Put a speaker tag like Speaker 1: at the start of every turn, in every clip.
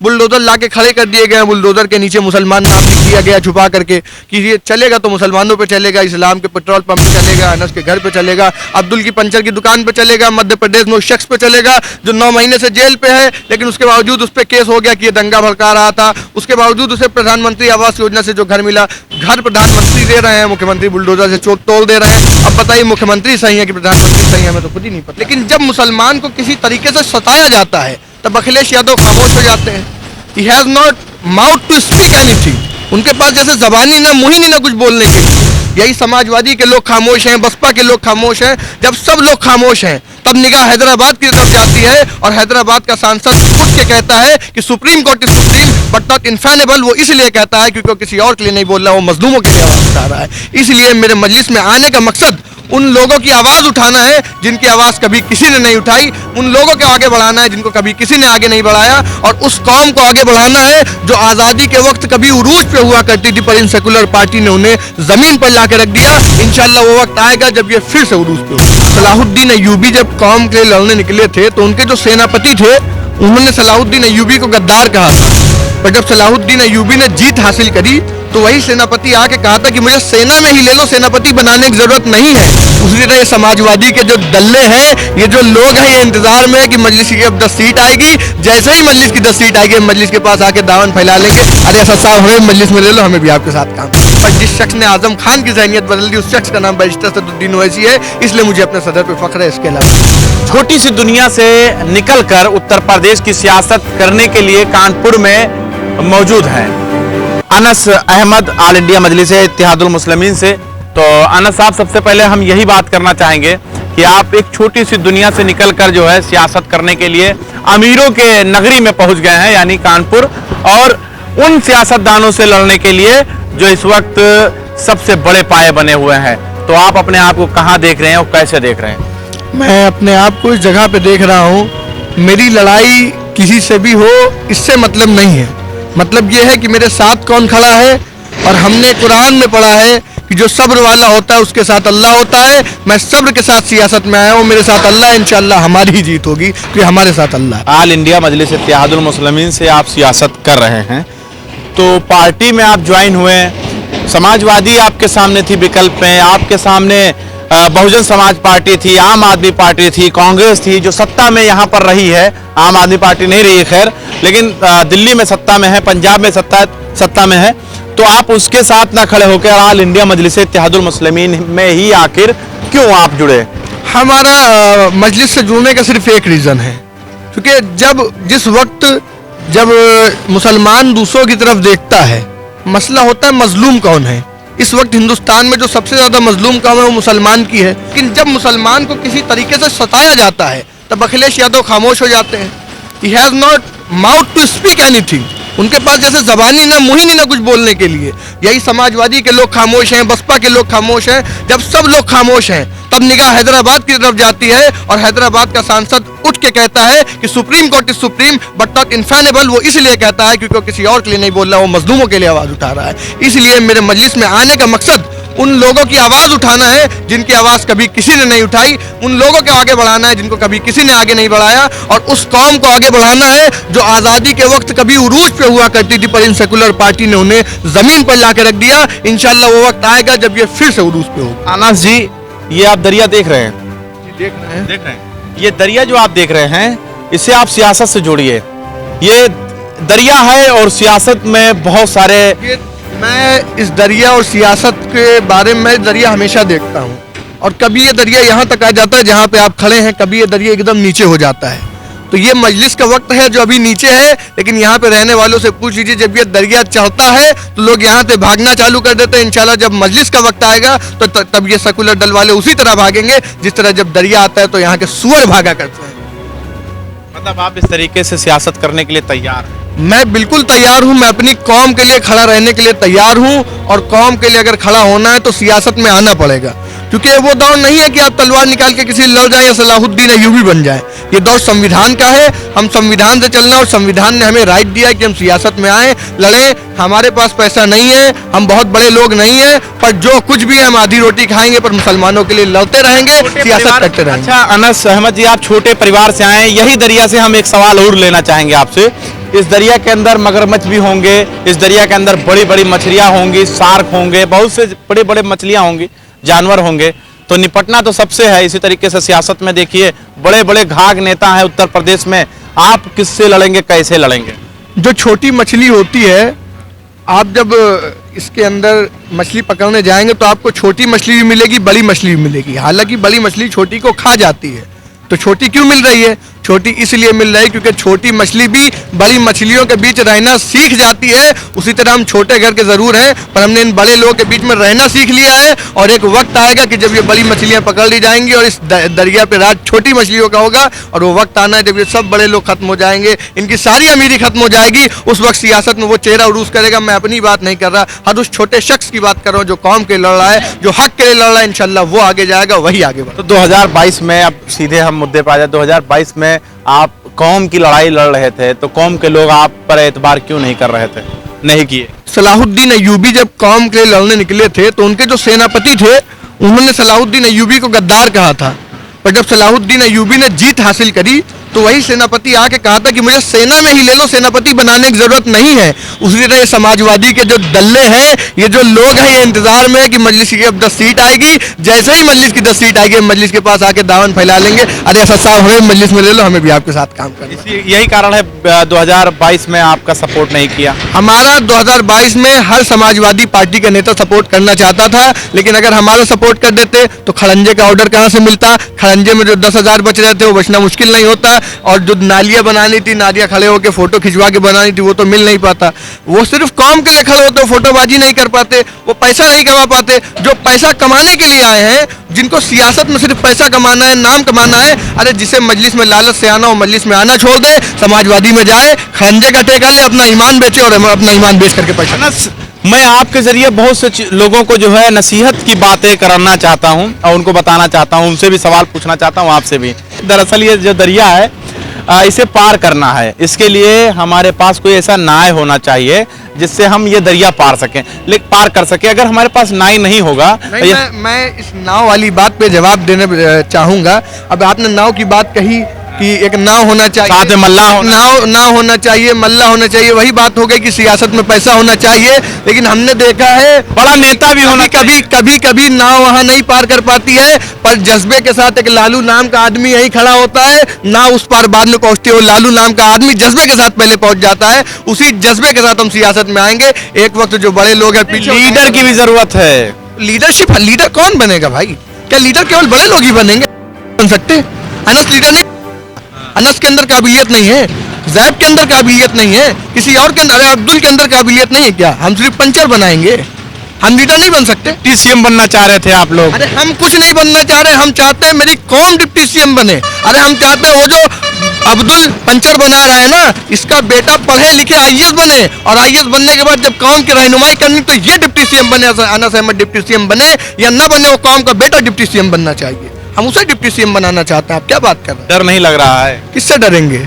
Speaker 1: Bulldozer लाके खड़े कर दिए गए हैं, बुलडोजर के नीचे मुसलमान नाम लिख दिया गया छुपा करके कि ये चलेगा तो मुसलमानों पे चलेगा, इस्लाम के पेट्रोल पंप पे चलेगा, अनस के घर पे चलेगा, अब्दुल की पंचर की दुकान पे चलेगा, मध्य प्रदेश में उस शख्स पे चलेगा जो 9 महीने से जेल पे है, लेकिन उसके बावजूद उस पर केस हो गया कि ये दंगा भड़का रहा था। उसके बावजूद उसे प्रधानमंत्री आवास योजना से जो घर मिला, घर प्रधानमंत्री दे रहे हैं, मुख्यमंत्री बुलडोजर से चोट तोड़ दे रहे हैं। अब बताइए मुख्यमंत्री सही है कि प्रधानमंत्री सही है, हमें तो खुद ही नहीं पता। लेकिन जब मुसलमान को किसी तरीके से सताया जाता है तब अखिलेश यादव खामोश हो जाते हैं। He has not mouth to speak anything. उनके पास जैसे जबानी ना मुंह ही नहीं ना कुछ बोलने के लिए। यही समाजवादी के लोग खामोश हैं, बसपा के लोग खामोश हैं। जब सब लोग खामोश हैं तब निगाह हैदराबाद की तरफ जाती है और हैदराबाद का सांसद उठ के कहता है कि supreme court is supreme but not infallible. वो इसलिए कहता है क्योंकि वो किसी और के लिए नहीं बोल रहा, वो मजलूमों के लिए आवाज उठा रहा है। इसलिए मेरे मजलिस में आने का मकसद उन लोगों की आवाज उठाना है जिनकी आवाज कभी किसी ने नहीं उठाई, उन लोगों को आगे बढ़ाना है जिनको कभी किसी ने आगे नहीं बढ़ाया, और उस कौम को आगे बढ़ाना है जो आज़ादी के वक्त कभी उरूज पे हुआ करती थी पर इन सेकुलर पार्टी ने उन्हें जमीन पर ला के रख दिया। इंशाल्लाह वो वक्त आएगा जब ये फिर से उरूज पे होगा। सलाहुद्दीन अय्यूबी जब कौम के लिए लड़ने निकले थे तो उनके जो सेनापति थे उन्होंने सलाहुद्दीन अय्यूबी को गद्दार कहा था, पर जब सलाहुद्दीन अय्यूबी ने जीत हासिल करी तो वही सेनापति आके कहा था कि मुझे सेना में ही ले लो, सेनापति बनाने की जरूरत नहीं है। उसी तरह ये समाजवादी के जो दल्ले हैं, ये जो लोग हैं, ये इंतजार में है कि मजलिस की अब 10 सीट आएगी। जैसे ही मजलिस की 10 सीट आएगी मजलिस के पास आके दामन फैला लेंगे, अरे असद साहब हमें मजलिस में ले लो, हमें भी आपके साथ काम। पर जिस शख्स ने आजम खान की ज़हनियत बदल दी उस शख्स का नाम बैरिस्टर सदुद्दीन ओवैसी है, इसलिए मुझे अपने सदर पे फख्र है। इसके अलावा
Speaker 2: छोटी सी दुनिया से निकलकर उत्तर प्रदेश की सियासत करने के लिए कानपुर में मौजूद हैं अनस अहमद, ऑल इंडिया मजलिस इत्तेहादुल मुस्लिमीन से। तो अनस साहब, सबसे पहले हम यही बात करना चाहेंगे कि आप एक छोटी सी दुनिया से निकलकर जो है सियासत करने के लिए अमीरों के नगरी में पहुंच गए हैं, यानी कानपुर, और उन सियासतदानों से लड़ने के लिए जो इस वक्त सबसे बड़े पाए बने हुए हैं। तो आप अपने आप को कहाँ देख रहे हैं और कैसे देख रहे हैं?
Speaker 1: मैं अपने आप को इस जगह पे देख रहा हूँ, मेरी लड़ाई किसी से भी हो इससे मतलब नहीं है। मतलब ये है कि मेरे साथ कौन खड़ा है, और हमने कुरान में पढ़ा है कि जो सब्र वाला होता है उसके साथ अल्लाह होता है। मैं सब्र के साथ सियासत में आया हूँ, मेरे साथ अल्लाह, इंशाअल्लाह हमारी ही जीत होगी क्योंकि हमारे साथ अल्लाह है।
Speaker 2: ऑल इंडिया मजलिस इत्तेहादुल मुस्लिमीन से आप सियासत कर रहे हैं, तो पार्टी में आप ज्वाइन हुए, समाजवादी आपके सामने थी विकल्प में, आपके सामने बहुजन समाज पार्टी थी, आम आदमी पार्टी थी, कांग्रेस थी, जो सत्ता में यहाँ पर रही है। आम आदमी पार्टी नहीं रही है खैर, लेकिन दिल्ली में सत्ता में है, पंजाब में सत्ता में है। तो आप उसके साथ ना खड़े होकर ऑल इंडिया मजलिस इत्तेहादुल मुस्लिमीन में ही आखिर क्यों आप जुड़े?
Speaker 1: हमारा मजलिस से जुड़ने का सिर्फ एक रीज़न है, क्योंकि जिस वक्त जब मुसलमान दूसरों की तरफ देखता है, मसला होता है मजलूम कौन है। इस वक्त हिंदुस्तान में जो सबसे ज्यादा मजलूम कौम है वो मुसलमान की है। लेकिन जब मुसलमान को किसी तरीके से सताया जाता है तब अखिलेश यादव खामोश हो जाते हैं। He has not mouth to speak anything. उनके पास जैसे जबानी ना मुंह ही नहीं ना कुछ बोलने के लिए। यही समाजवादी के लोग खामोश हैं, बसपा के लोग खामोश हैं। जब सब लोग खामोश हैं तब निगाह हैदराबाद की तरफ जाती है और हैदराबाद का सांसद उठ के कहता है कि supreme court is supreme but not infallible. वो इसलिए कहता है क्योंकि वो किसी और के लिए नहीं बोल रहा, वो मजलूमों के लिए आवाज उठा रहा है। इसलिए मेरे मजलिस में आने का मकसद उन लोगों की आवाज उठाना है जिनकी आवाज कभी किसी ने नहीं उठाई, उन लोगों को आगे बढ़ाना है जिनको कभी किसी ने आगे नहीं बढ़ाया, और उस कौम को आगे बढ़ाना है जो आज़ादी के वक्त कभी उरूज पे हुआ करती थी पर इन सेकुलर पार्टी ने उन्हें जमीन पर ला के रख दिया। इंशाल्लाह वो वक्त आएगा जब ये फिर से उरूज पे होगा।
Speaker 2: अनस जी, ये आप दरिया देख रहे हैं?
Speaker 1: देख रहे हैं।
Speaker 2: ये दरिया जो आप देख रहे हैं, इसे आप सियासत से जोड़िए। ये दरिया है और सियासत में बहुत सारे,
Speaker 1: मैं इस दरिया और सियासत के बारे में दरिया हमेशा देखता हूँ, और कभी ये दरिया यहाँ तक आ जाता है जहाँ पे आप खड़े हैं, कभी ये दरिया एकदम नीचे हो जाता है। तो ये मजलिस का वक्त है जो अभी नीचे है, लेकिन यहाँ पे रहने वालों से पूछ लीजिए जब ये दरिया चढ़ता है तो लोग यहाँ से भागना चालू कर देते हैं। इंशाल्लाह जब मजलिस का वक्त आएगा तो तब ये सेकुलर दल वाले उसी तरह भागेंगे जिस तरह जब दरिया आता है तो यहाँ के सुअर भागा करते हैं।
Speaker 2: मतलब आप इस तरीके से सियासत करने के लिए तैयार हैं?
Speaker 1: मैं बिल्कुल तैयार हूं। मैं अपनी कौम के लिए खड़ा रहने के लिए तैयार हूं, और कौम के लिए अगर खड़ा होना है तो सियासत में आना पड़ेगा, क्योंकि वो दौर नहीं है कि आप तलवार निकाल के किसी लड़ जाएं या सलाहुद्दीन अय्यूबी बन जाएं। ये दौर संविधान का है, हम संविधान से चलना, और संविधान ने हमें राइट दिया कि हम सियासत में आए, लड़ें। हमारे पास पैसा नहीं है, हम बहुत बड़े लोग नहीं हैं, पर जो कुछ भी है हम आधी रोटी खाएंगे, पर मुसलमानों के लिए लड़ते रहेंगे, सियासत करते रहेंगे।
Speaker 2: अच्छा अनस अहमद जी, आप छोटे परिवार से आए, यही दरिया से हम एक सवाल और लेना चाहेंगे आपसे इस दरिया के अंदर मगरमच्छ भी होंगे, इस दरिया के अंदर बड़ी बड़ी मछलियां होंगी, शार्क होंगे, बहुत से बड़े बड़े मछलियां होंगी, जानवर होंगे। तो निपटना तो सबसे है। इसी तरीके से सियासत में देखिए बड़े बड़े घाघ नेता हैं उत्तर प्रदेश में, आप किससे लड़ेंगे, कैसे लड़ेंगे?
Speaker 1: जो छोटी मछली होती है, आप जब इसके अंदर मछली पकड़ने जाएंगे तो आपको छोटी मछली भी मिलेगी, बड़ी मछली भी मिलेगी। हालांकि बड़ी मछली छोटी को खा जाती है, तो छोटी क्यों मिल रही है? छोटी इसलिए मिल रही है क्योंकि छोटी मछली भी बड़ी मछलियों के बीच रहना सीख जाती है। उसी तरह हम छोटे घर के जरूर हैं, पर हमने इन बड़े लोगों के बीच में रहना सीख लिया है। और एक वक्त आएगा कि जब ये बड़ी मछलियां पकड़ ली जाएंगी और इस दरिया पे राज छोटी मछलियों का होगा, और वो वक्त आना है जब ये सब बड़े लोग खत्म हो जाएंगे, इनकी सारी अमीरी खत्म हो जाएगी। उस वक्त सियासत में वो चेहरा उरूस करेगा। मैं अपनी बात नहीं कर रहा, हर उस छोटे शख्स की बात कर रहा हूँ जो कौम के लिए लड़ रहा है, जो हक के लिए लड़ रहा है। इंशाल्लाह वो आगे जाएगा, वही आगे बढ़ेगा।
Speaker 2: तो 2022 में, अब सीधे हम मुद्दे पर आ जाए, 2022 में आप कौम की लड़ाई लड़ रहे थे, तो कौम के लोग आप पर एतबार क्यों नहीं कर रहे थे, नहीं किए?
Speaker 1: सलाहुद्दीन अय्यूबी जब कौम के लिए लड़ने निकले थे तो उनके जो सेनापति थे उन्होंने सलाहुद्दीन अय्यूबी को गद्दार कहा था। पर जब सलाहुद्दीन अय्यूबी ने जीत हासिल करी तो वही सेनापति आके कहा था कि मुझे सेना में ही ले लो, सेनापति बनाने की जरूरत नहीं है। उसी तरह समाजवादी के जो दल्ले हैं, ये जो लोग हैं, ये इंतजार में है कि मजलिस की अब 10 सीट आएगी। जैसे ही मजलिस की 10 सीट आएगी, मजलिस के पास आके दामन फैला लेंगे, अरे असद साहब हमें मजलिस में ले लो, हमें भी आपके साथ काम करना।
Speaker 2: यही कारण है 2022 में आपका सपोर्ट नहीं किया?
Speaker 1: हमारा 2022 में हर समाजवादी पार्टी का नेता सपोर्ट करना चाहता था, लेकिन अगर हमारा सपोर्ट कर देते तो खड़ंजे का ऑर्डर कहाँ से मिलता? खड़ंजे में जो 10,000 बच रहे थे वो बचना मुश्किल नहीं होता, और जो नालियां बनानी थी, नालियां खड़े होकर फोटो खिंचवा के बनानी थी, वो तो मिल नहीं पाता। वो सिर्फ कौम के लिए खड़े होते, फोटोबाजी नहीं कर पाते, वो पैसा नहीं कमा पाते। जो पैसा कमाने के लिए आए हैं, जिनको सियासत में सिर्फ पैसा कमाना है, नाम कमाना है, अरे जिसे मजलिस में लालच से आना हो मजलिस में आना छोड़ दे, समाजवादी में जाए, खंजे का ठेका ले, अपना ईमान बेचे और अपना ईमान बेच करके पैसा।
Speaker 2: मैं आपके जरिए बहुत से लोगों को जो है नसीहत की बातें करना चाहता हूं और उनको बताना चाहता हूं, उनसे भी सवाल पूछना चाहता हूं, आपसे भी। दरअसल ये जो दरिया है, इसे पार करना है, इसके लिए हमारे पास कोई ऐसा नाव होना चाहिए जिससे हम ये दरिया पार सकें, लेकिन पार कर सके। अगर हमारे पास नाव नहीं होगा
Speaker 1: नहीं, मैं इस नाव वाली बात पे जवाब देने चाहूंगा। अब आपने नाव की बात कही कि एक नाव होना चाहिए,
Speaker 2: साथ में मल्ला
Speaker 1: नाव होना चाहिए, मल्ला होना चाहिए। वही बात हो गई कि सियासत में पैसा होना चाहिए, लेकिन हमने देखा है
Speaker 2: बड़ा नेता भी होना चाहिए।
Speaker 1: कभी नाव वहां नहीं पार कर पाती है, पर जज्बे के साथ एक लालू नाम का आदमी यही खड़ा होता है, नाव उस पार बाद में पहुंचती है। वो लालू नाम का आदमी जज्बे के साथ पहले पहुंच जाता है, उसी जज्बे के साथ हम सियासत में आएंगे। एक वक्त जो बड़े लोग हैं,
Speaker 2: लीडर की भी जरूरत है।
Speaker 1: लीडरशिप, लीडर कौन बनेगा भाई? क्या लीडर केवल बड़े लोग ही बनेंगे? बन सकते? अनस लीडर नहीं, अनस के अंदर काबिलियत नहीं है, जैब के अंदर काबिलियत नहीं है, किसी और के अंदर, अरे अब्दुल के अंदर काबिलियत नहीं है क्या? हम सिर्फ पंचर बनाएंगे, हम लीडर नहीं बन सकते।
Speaker 2: डिप्टी सीएम बनना चाह रहे थे आप लोग?
Speaker 1: अरे हम कुछ नहीं बनना चाह रहे, हम चाहते हैं मेरी कौम डिप्टी सीएम बने। अरे हम चाहते हैं वो जो अब्दुल पंचर बना रहा है ना, इसका बेटा पढ़े लिखे आईएएस बने, और आईएएस बनने के बाद जब कौम की रहनुमाई करनी तो ये डिप्टी सीएम बने, अनस अहमद डिप्टी सीएम बने या ना बने, वो कौम का बेटा डिप्टी सीएम बनना चाहिए। हम उसे डिप्टी सीएम बनाना चाहते हैं। आप क्या बात कर रहे हैं?
Speaker 2: डर नहीं लग रहा है?
Speaker 1: किससे डरेंगे,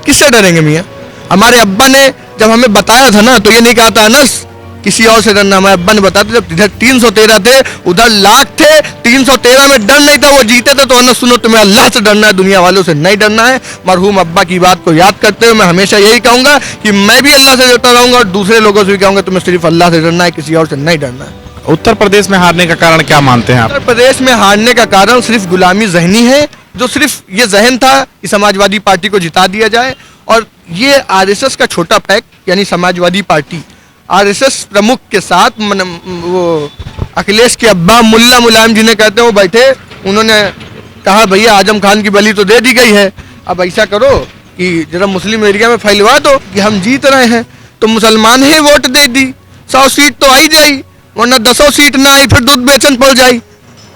Speaker 1: किससे डरेंगे मियाँ? हमारे अब्बा ने जब हमें बताया था ना, तो ये नहीं कहा था अनस किसी और से डरना। हमारे अब्बा ने बताया था, जब इधर 313 थे, उधर लाख थे, 313 में डर नहीं था, वो जीते थे। तो अनस सुनो, तुम्हें अल्लाह से डरना है, दुनिया वालों से नहीं डरना है। मरहूम अब्बा की बात को याद करते हुए मैं हमेशा यही कहूंगा कि मैं भी अल्लाह से डरता रहूंगा, और दूसरे लोगों से भी कहूंगा तुम्हें सिर्फ अल्लाह से डरना है, किसी और से नहीं डरना है।
Speaker 2: उत्तर प्रदेश में हारने का कारण क्या मानते हैं आप?
Speaker 1: उत्तर प्रदेश में हारने का कारण सिर्फ गुलामी जहनी है, जो सिर्फ ये जहन था कि समाजवादी पार्टी को जिता दिया जाए। और ये आरएसएस का छोटा पैक, यानी समाजवादी पार्टी, आरएसएस प्रमुख के साथ वो अखिलेश के अब्बा मुल्ला मुलायम जी ने कहते हैं, वो बैठे, उन्होंने कहा भैया आजम खान की बलि तो दे दी गई है, अब ऐसा करो कि जरा मुस्लिम एरिया में फैलवा दो कि हम जीत रहे हैं। तो मुसलमान ही वोट दे दी, 100 सीट तो आई जाई, वरना 10 सीट ना आई फिर दूध बेचन पड़ जाई।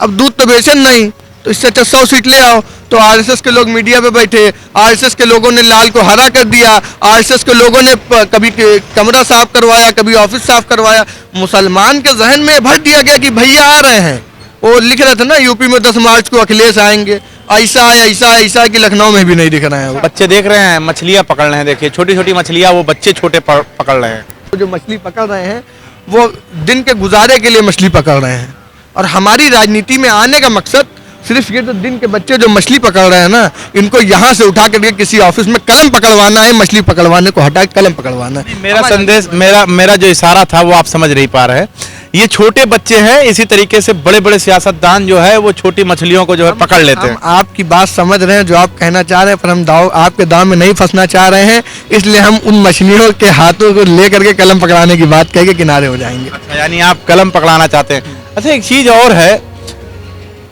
Speaker 1: अब दूध तो बेचन नहीं, तो इससे अच्छा 100 सीट ले आओ। तो आरएसएस के लोग मीडिया पे बैठे, आरएसएस के लोगों ने लाल को हरा कर दिया, आरएसएस के लोगों ने कभी कमरा साफ करवाया, कभी ऑफिस साफ करवाया। मुसलमान के जहन में भर दिया गया कि भैया आ रहे हैं। वो लिख रहे थे ना यूपी में 10 मार्च को अखिलेश आएंगे, ऐसा है ऐसा है ऐसा है कि लखनऊ में भी नहीं दिख रहे हैं।
Speaker 2: बच्चे देख रहे हैं मछलियां पकड़ रहे हैं, देखिए छोटी छोटी मछलियां, वो बच्चे छोटे पकड़ रहे हैं।
Speaker 1: जो मछली पकड़ रहे हैं वो दिन के गुजारे के लिए मछली पकड़ रहे हैं, और हमारी राजनीति में आने का मकसद सिर्फ ये तो दिन के बच्चे जो मछली पकड़ रहे हैं ना, इनको यहाँ से उठा करके किसी ऑफिस में कलम पकड़वाना है, मछली पकड़वाने को हटा के कलम पकड़वाना है।
Speaker 2: मेरा संदेश, मेरा जो इशारा था वो आप समझ नहीं पा रहे हैं। ये छोटे बच्चे हैं, इसी तरीके से बड़े बड़े सियासतदान जो है वो छोटी मछलियों को जो है पकड़ लेते हैं।
Speaker 1: हम आपकी बात समझ रहे हैं जो आप कहना चाह रहे हैं, पर हम आपके दाव में नहीं फंसना चाह रहे हैं, इसलिए हम उन मछलियों के हाथों को लेकर के कलम पकड़ाने की बात कह के किनारे हो जाएंगे।
Speaker 2: अच्छा, यानी आप कलम पकड़ाना चाहते हैं। अच्छा, एक चीज और है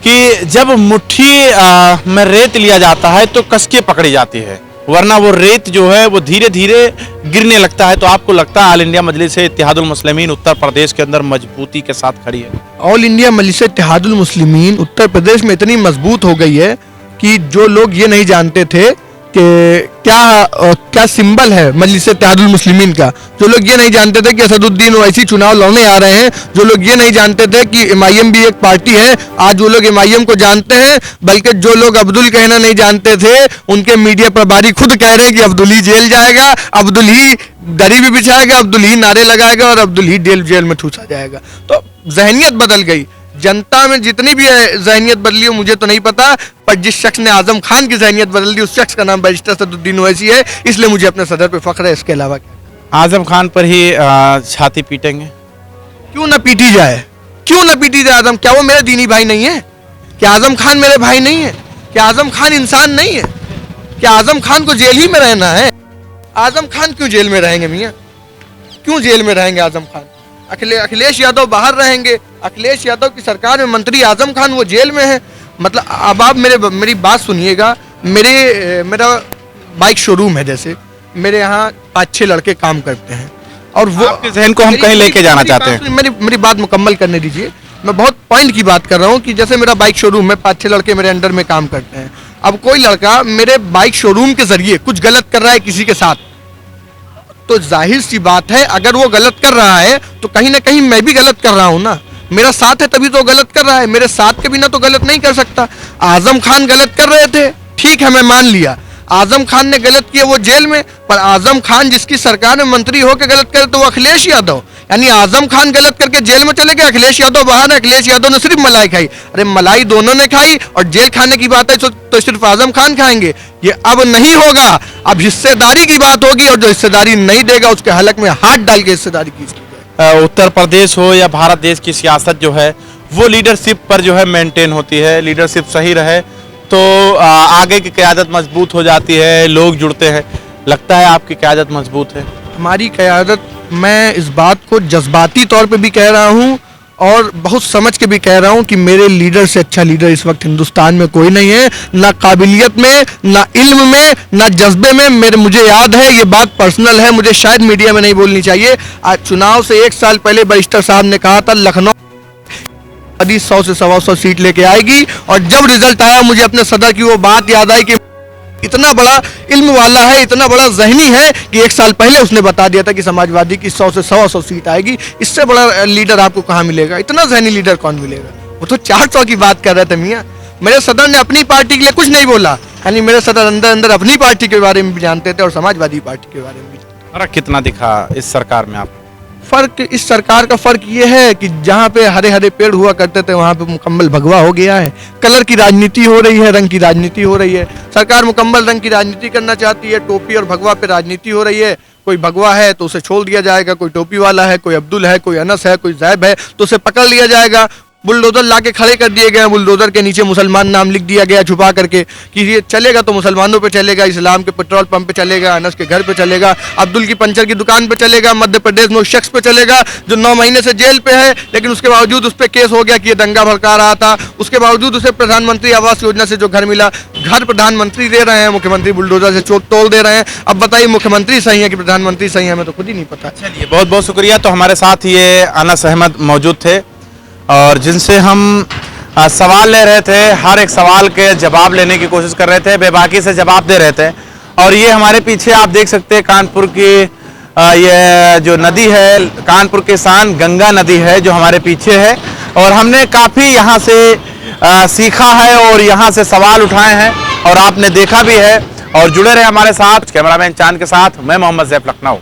Speaker 2: कि जब मुट्ठी में रेत लिया जाता है तो कसके पकड़ी जाती है, वरना वो रेत जो है वो धीरे धीरे गिरने लगता है। तो आपको लगता है ऑल इंडिया मजलिस इत्तेहादुल मुस्लिमीन उत्तर प्रदेश के अंदर मजबूती के साथ खड़ी है?
Speaker 1: ऑल इंडिया मजलिस इत्तेहादुल मुस्लिमीन उत्तर प्रदेश में इतनी मजबूत हो गई है कि जो लोग ये नहीं जानते थे कि क्या सिंबल है मजलिस इत्तेहादुल मुस्लिमीन का, जो लोग ये नहीं जानते थे कि असदुद्दीन ओवैसी चुनाव लड़ने आ रहे हैं, जो लोग ये नहीं जानते थे कि एमआईएम भी एक पार्टी है, आज वो लोग एमआईएम को जानते हैं। बल्कि जो लोग अब्दुल कहना नहीं जानते थे, उनके मीडिया प्रभारी खुद कह रहे हैं कि अब्दुल ही जेल जाएगा, अब्दुल ही दरी भी बिछाएगा, अब्दुल ही नारे लगाएगा और अब्दुल ही जेल में ठूसा जाएगा। तो जहनियत बदल गई। जनता में जितनी भी जहनियत बदली हो मुझे तो नहीं पता, पर जिस शख्स ने आजम खान की जहनियत बदल दी उस शख्स का नाम बैरिस्टर असदुद्दीन ओवैसी है, इसलिए मुझे अपने सदर पे फख्र है। इसके अलावा
Speaker 2: आजम खान पर ही छाती पीटेंगे?
Speaker 1: क्यों ना पीटी जाए, क्यों ना पीटी जाए आजम? क्या वो मेरे दीनी भाई नहीं है? क्या आजम खान मेरे भाई नहीं है? क्या आजम खान इंसान नहीं है? क्या आजम खान को जेल ही में रहना है? आजम खान क्यों जेल में रहेंगे मियाँ? क्यों जेल में रहेंगे आजम खान? अखिलेश यादव बाहर रहेंगे, अखिलेश यादव की सरकार में मंत्री आजम खान वो जेल में है। मतलब अब आप मेरी बात सुनिएगा। मेरा बाइक शोरूम है, जैसे मेरे यहाँ 5-6 लड़के काम करते हैं और वो
Speaker 2: आपके जहन को हम कहीं लेके जाना चाहते हैं।
Speaker 1: मेरी बात मुकम्मल करने दीजिए। मैं बहुत पॉइंट की बात कर रहा हूँ कि जैसे मेरा बाइक शोरूम में 5-6 लड़के मेरे अंडर में काम करते हैं। अब कोई लड़का मेरे बाइक शोरूम के जरिए कुछ गलत कर रहा है किसी के साथ, तो जाहिर सी बात है अगर वो गलत कर रहा है तो कहीं ना कहीं मैं भी गलत कर रहा हूं ना। मेरा साथ है तभी तो गलत कर रहा है, मेरे साथ के बिना तो गलत नहीं कर सकता। आजम खान गलत कर रहे थे, ठीक है, मैं मान लिया आजम खान ने गलत किया, वो जेल में। पर आजम खान जिसकी सरकार में मंत्री होकर गलत करे तो वो अखिलेश यादव, यानी आजम खान गलत करके जेल में चले गए, अखिलेश यादव बाहर है। अखिलेश यादव ने सिर्फ मलाई खाई, अरे मलाई दोनों ने खाई, और जेल खाने की बात है तो सिर्फ आजम खान खाएंगे। ये अब नहीं होगा, अब हिस्सेदारी की बात होगी, और जो हिस्सेदारी नहीं देगा उसके हलक में हाथ डाल के हिस्सेदारी की।
Speaker 2: उत्तर प्रदेश हो या भारत देश की सियासत जो है वो लीडरशिप पर जो है मेंटेन होती है। लीडरशिप सही रहे तो आगे की क़यादत मजबूत हो जाती है, लोग जुड़ते हैं। लगता है आपकी क़यादत मजबूत है?
Speaker 1: हमारी क़यादत, मैं इस बात को जज्बाती तौर पे भी कह रहा हूँ और बहुत समझ के भी कह रहा हूँ कि मेरे लीडर से अच्छा लीडर इस वक्त हिंदुस्तान में कोई नहीं है, ना काबिलियत में, ना इल्म में, ना जज्बे में। मुझे याद है, ये बात पर्सनल है, मुझे शायद मीडिया में नहीं बोलनी चाहिए। आज चुनाव से 1 साल पहले बैरिस्टर साहब ने कहा था लखनऊ 100 से 125 सीट लेके आएगी, और जब रिजल्ट आया मुझे अपने सदर की वो बात याद आई कि इतना बड़ा इल्म वाला है, इतना बड़ा ज़हनी है कि 1 साल पहले उसने बता दिया था कि समाजवादी की 100 से 125 सीट आएगी। इससे बड़ा लीडर आपको कहाँ मिलेगा? इतना ज़हनी लीडर कौन मिलेगा? वो तो 400 की बात कर रहे थे मियाँ। मेरे सदर ने अपनी पार्टी के लिए कुछ नहीं बोला, यानी मेरे सदर अंदर अंदर अपनी पार्टी के बारे में भी जानते थे और समाजवादी पार्टी के बारे में भी।
Speaker 2: फर्क कितना दिखा इस सरकार में आप?
Speaker 1: फर्क, इस सरकार का फर्क ये है कि जहाँ पे हरे हरे पेड़ हुआ करते थे वहाँ पे मुकम्मल भगवा हो गया है। कलर की राजनीति हो रही है, रंग की राजनीति हो रही है। सरकार मुकम्मल रंग की राजनीति करना चाहती है, टोपी और भगवा पे राजनीति हो रही है। कोई भगवा है तो उसे छोड़ दिया जाएगा, कोई टोपी वाला है, कोई अब्दुल है, कोई अनस है, कोई जैब है तो उसे पकड़ लिया जाएगा। बुलडोजर लाके खड़े कर दिए गए, बुलडोजर के नीचे मुसलमान नाम लिख दिया गया छुपा करके कि ये चलेगा तो मुसलमानों पे चलेगा, इस्लाम के पेट्रोल पंप पे चलेगा, अनस के घर पे चलेगा, अब्दुल की पंचर की दुकान पे चलेगा, मध्य प्रदेश में उस शख्स पे चलेगा जो 9 महीने से जेल पे है, लेकिन उसके बावजूद उस पर केस हो गया कि ये दंगा भड़का रहा था। उसके बावजूद उसे प्रधानमंत्री आवास योजना से जो घर मिला, घर प्रधानमंत्री दे रहे हैं, मुख्यमंत्री बुलडोजर से तोड़ दे रहे हैं। अब बताइए मुख्यमंत्री सही है कि प्रधानमंत्री सही है? हमें तो खुद ही नहीं पता।
Speaker 2: चलिए, बहुत बहुत शुक्रिया। तो हमारे साथ ये अनस अहमद मौजूद थे और जिनसे हम सवाल ले रहे थे, हर एक सवाल के जवाब लेने की कोशिश कर रहे थे, बेबाकी से जवाब दे रहे थे। और ये हमारे पीछे आप देख सकते हैं कानपुर की ये जो नदी है, कानपुर के शान गंगा नदी है जो हमारे पीछे है, और हमने काफ़ी यहाँ से सीखा है और यहाँ से सवाल उठाए हैं और आपने देखा भी है। और जुड़े रहे हमारे साथ। कैमरामैन चांद के साथ मैं मोहम्मद ज़ैफ, लखनऊ।